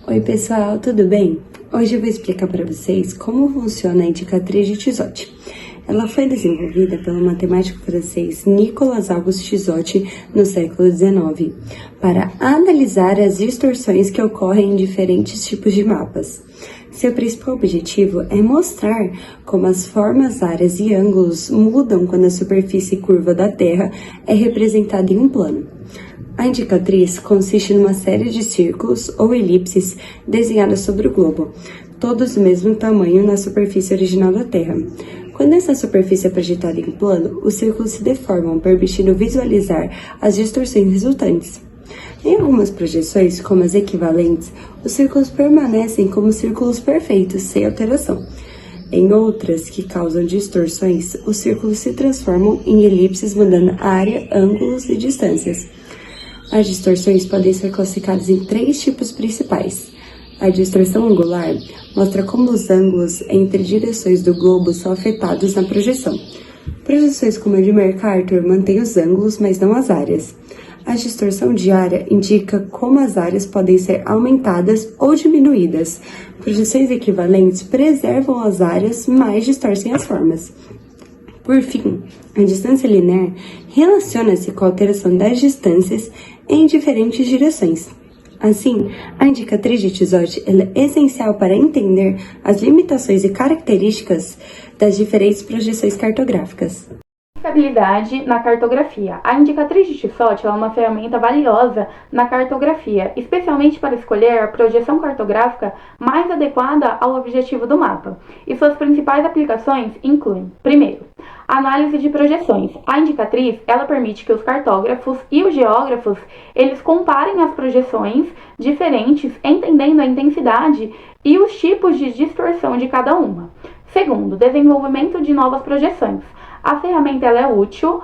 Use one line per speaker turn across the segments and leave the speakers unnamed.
Oi pessoal, tudo bem? Hoje eu vou explicar para vocês como funciona a indicatriz de Tissot. Ela foi desenvolvida pelo matemático francês Nicolas Auguste Tissot no século XIX para analisar as distorções que ocorrem em diferentes tipos de mapas. Seu principal objetivo é mostrar como as formas, áreas e ângulos mudam quando a superfície curva da Terra é representada em um plano. A indicatriz consiste numa série de círculos ou elipses desenhadas sobre o globo, todos do mesmo tamanho na superfície original da Terra. Quando essa superfície é projetada em plano, os círculos se deformam, permitindo visualizar as distorções resultantes. Em algumas projeções, como as equivalentes, os círculos permanecem como círculos perfeitos, sem alteração. Em outras, que causam distorções, os círculos se transformam em elipses, mudando área, ângulos e distâncias. As distorções podem ser classificadas em 3 tipos principais. A distorção angular mostra como os ângulos entre direções do globo são afetados na projeção. Projeções como a de Mercator mantêm os ângulos, mas não as áreas. A distorção de área indica como as áreas podem ser aumentadas ou diminuídas. Projeções equivalentes preservam as áreas, mas distorcem as formas. Por fim, a distância linear relaciona-se com a alteração das distâncias em diferentes direções. Assim, a indicatriz de Tissot é essencial para entender as limitações e características das diferentes projeções cartográficas.
Aplicabilidade na cartografia. A indicatriz de Tissot é uma ferramenta valiosa na cartografia, especialmente para escolher a projeção cartográfica mais adequada ao objetivo do mapa. E suas principais aplicações incluem: primeiro, análise de projeções. A indicatriz, ela permite que os cartógrafos e os geógrafos, eles comparem as projeções diferentes, entendendo a intensidade e os tipos de distorção de cada uma. Segundo, desenvolvimento de novas projeções. A ferramenta ela é útil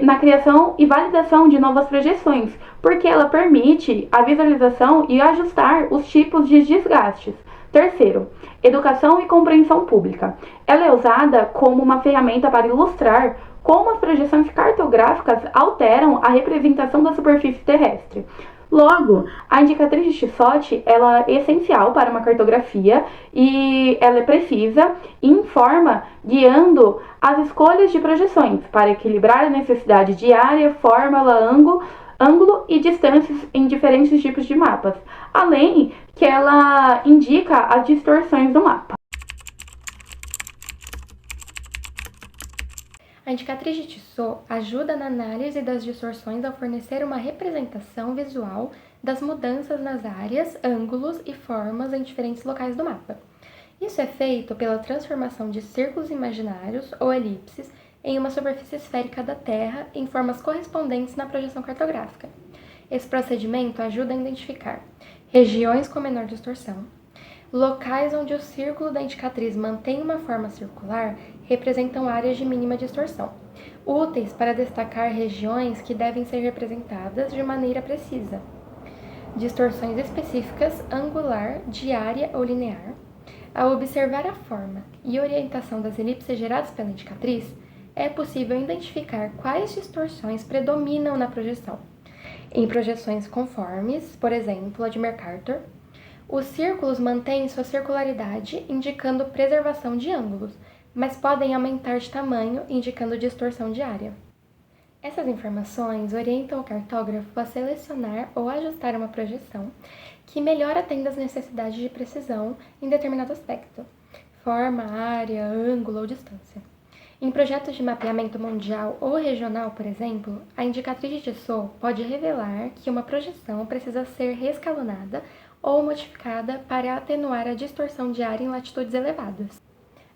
na criação e validação de novas projeções, porque ela permite a visualização e ajustar os tipos de desgastes. Terceiro, educação e compreensão pública. Ela é usada como uma ferramenta para ilustrar como as projeções cartográficas alteram a representação da superfície terrestre. Logo, a indicatriz de Tissot ela é essencial para uma cartografia e ela é precisa e informa, guiando as escolhas de projeções para equilibrar a necessidade de área, fórmula, ângulo e distâncias em diferentes tipos de mapas, além que ela indica as distorções do mapa.
A indicatriz de Tissot ajuda na análise das distorções ao fornecer uma representação visual das mudanças nas áreas, ângulos e formas em diferentes locais do mapa. Isso é feito pela transformação de círculos imaginários ou elipses em uma superfície esférica da Terra em formas correspondentes na projeção cartográfica. Esse procedimento ajuda a identificar regiões com menor distorção, locais onde o círculo da indicatriz mantém uma forma circular representam áreas de mínima distorção, úteis para destacar regiões que devem ser representadas de maneira precisa. Distorções específicas, angular, de área ou linear. Ao observar a forma e orientação das elipses geradas pela indicatriz, é possível identificar quais distorções predominam na projeção. Em projeções conformes, por exemplo, a de Mercator, os círculos mantêm sua circularidade, indicando preservação de ângulos, mas podem aumentar de tamanho, indicando distorção de área. Essas informações orientam o cartógrafo a selecionar ou ajustar uma projeção que melhor atenda às necessidades de precisão em determinado aspecto, forma, área, ângulo ou distância. Em projetos de mapeamento mundial ou regional, por exemplo, a indicatriz de Tissot pode revelar que uma projeção precisa ser reescalonada ou modificada para atenuar a distorção de área em latitudes elevadas.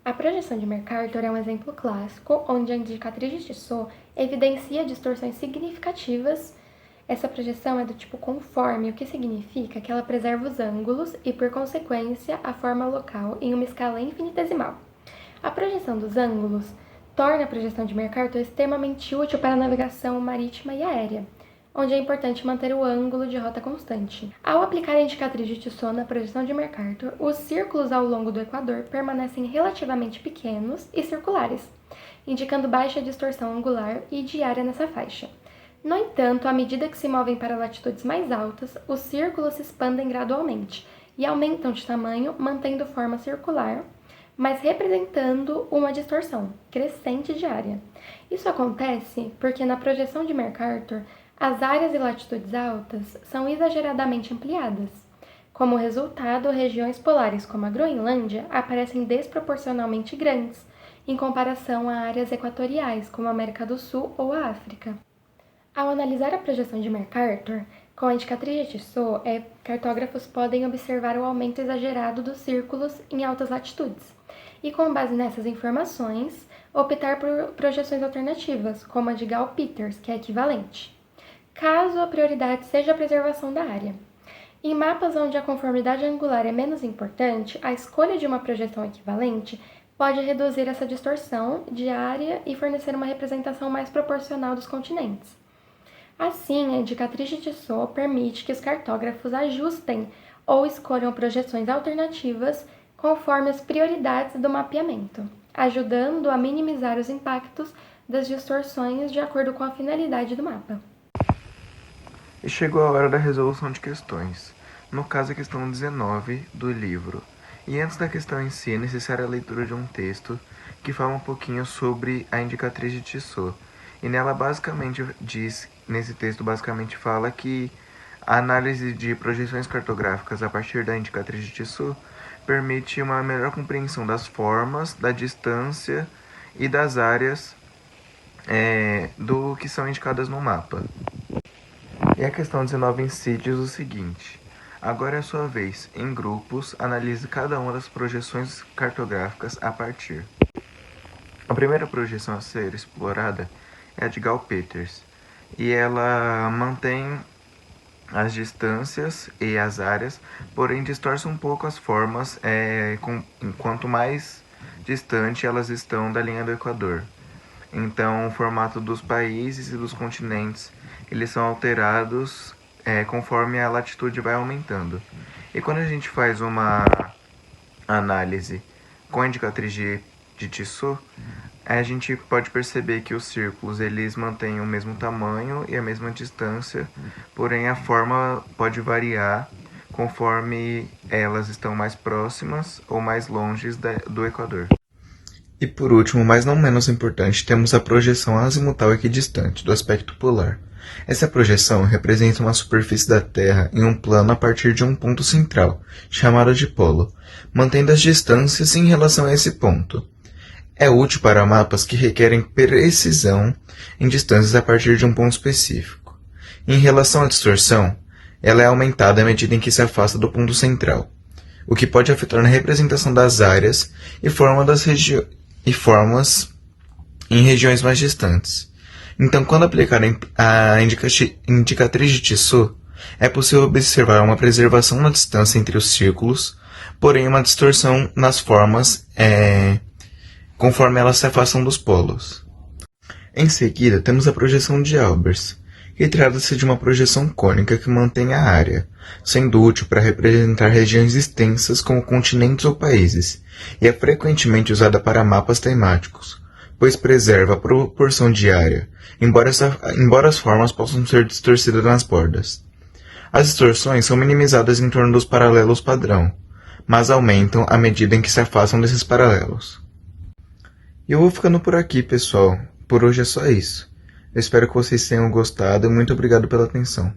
A projeção de Mercator é um exemplo clássico, onde a indicatriz de Tissot evidencia distorções significativas. Essa projeção é do tipo conforme, o que significa que ela preserva os ângulos e, por consequência, a forma local em uma escala infinitesimal. A projeção dos ângulos torna a projeção de Mercator extremamente útil para a navegação marítima e aérea, onde é importante manter o ângulo de rota constante. Ao aplicar a indicatriz de Tissot na projeção de Mercator, os círculos ao longo do equador permanecem relativamente pequenos e circulares, indicando baixa distorção angular e de área nessa faixa. No entanto, à medida que se movem para latitudes mais altas, os círculos se expandem gradualmente e aumentam de tamanho, mantendo forma circular, mas representando uma distorção crescente de área. Isso acontece porque na projeção de Mercator, as áreas e latitudes altas são exageradamente ampliadas. Como resultado, regiões polares como a Groenlândia aparecem desproporcionalmente grandes, em comparação a áreas equatoriais como a América do Sul ou a África. Ao analisar a projeção de Mercator, com a indicatriz de Tissot, cartógrafos podem observar o aumento exagerado dos círculos em altas latitudes, e com base nessas informações, optar por projeções alternativas, como a de Gall-Peters, que é equivalente, caso a prioridade seja a preservação da área. Em mapas onde a conformidade angular é menos importante, a escolha de uma projeção equivalente pode reduzir essa distorção de área e fornecer uma representação mais proporcional dos continentes. Assim, a indicatriz de Tissot permite que os cartógrafos ajustem ou escolham projeções alternativas conforme as prioridades do mapeamento, ajudando a minimizar os impactos das distorções de acordo com a finalidade do mapa.
E chegou a hora da resolução de questões, no caso a questão 19 do livro. E antes da questão em si, é necessária a leitura de um texto que fala um pouquinho sobre a indicatriz de Tissot. E nela nesse texto basicamente fala que a análise de projeções cartográficas a partir da indicatriz de Tissot permite uma melhor compreensão das formas, da distância e das áreas do que são indicadas no mapa. E a questão 19 em si diz o seguinte: agora é a sua vez, em grupos, analise cada uma das projeções cartográficas a partir. A primeira projeção a ser explorada é a de Gall-Peters, e ela mantém as distâncias e as áreas, porém distorce um pouco as formas enquanto mais distante elas estão da linha do Equador. Então, o formato dos países e dos continentes eles são alterados conforme a latitude vai aumentando. E quando a gente faz uma análise com a indicatriz de Tissot, a gente pode perceber que os círculos eles mantêm o mesmo tamanho e a mesma distância, porém a forma pode variar conforme elas estão mais próximas ou mais longe do Equador. E por último, mas não menos importante, temos a projeção azimutal equidistante do aspecto polar. Essa projeção representa uma superfície da Terra em um plano a partir de um ponto central, chamado de polo, mantendo as distâncias em relação a esse ponto. É útil para mapas que requerem precisão em distâncias a partir de um ponto específico. Em relação à distorção, ela é aumentada à medida em que se afasta do ponto central, o que pode afetar na representação das áreas e formas em regiões mais distantes. Então, quando aplicar a indicatriz de Tissot, é possível observar uma preservação na distância entre os círculos, porém uma distorção nas formas conforme elas se afastam dos polos. Em seguida, temos a projeção de Albers, que trata-se de uma projeção cônica que mantém a área, sendo útil para representar regiões extensas como continentes ou países, e é frequentemente usada para mapas temáticos, pois preserva a proporção de área, embora as formas possam ser distorcidas nas bordas. As distorções são minimizadas em torno dos paralelos padrão, mas aumentam à medida em que se afastam desses paralelos. E eu vou ficando por aqui, pessoal. Por hoje é só isso. Eu espero que vocês tenham gostado e muito obrigado pela atenção.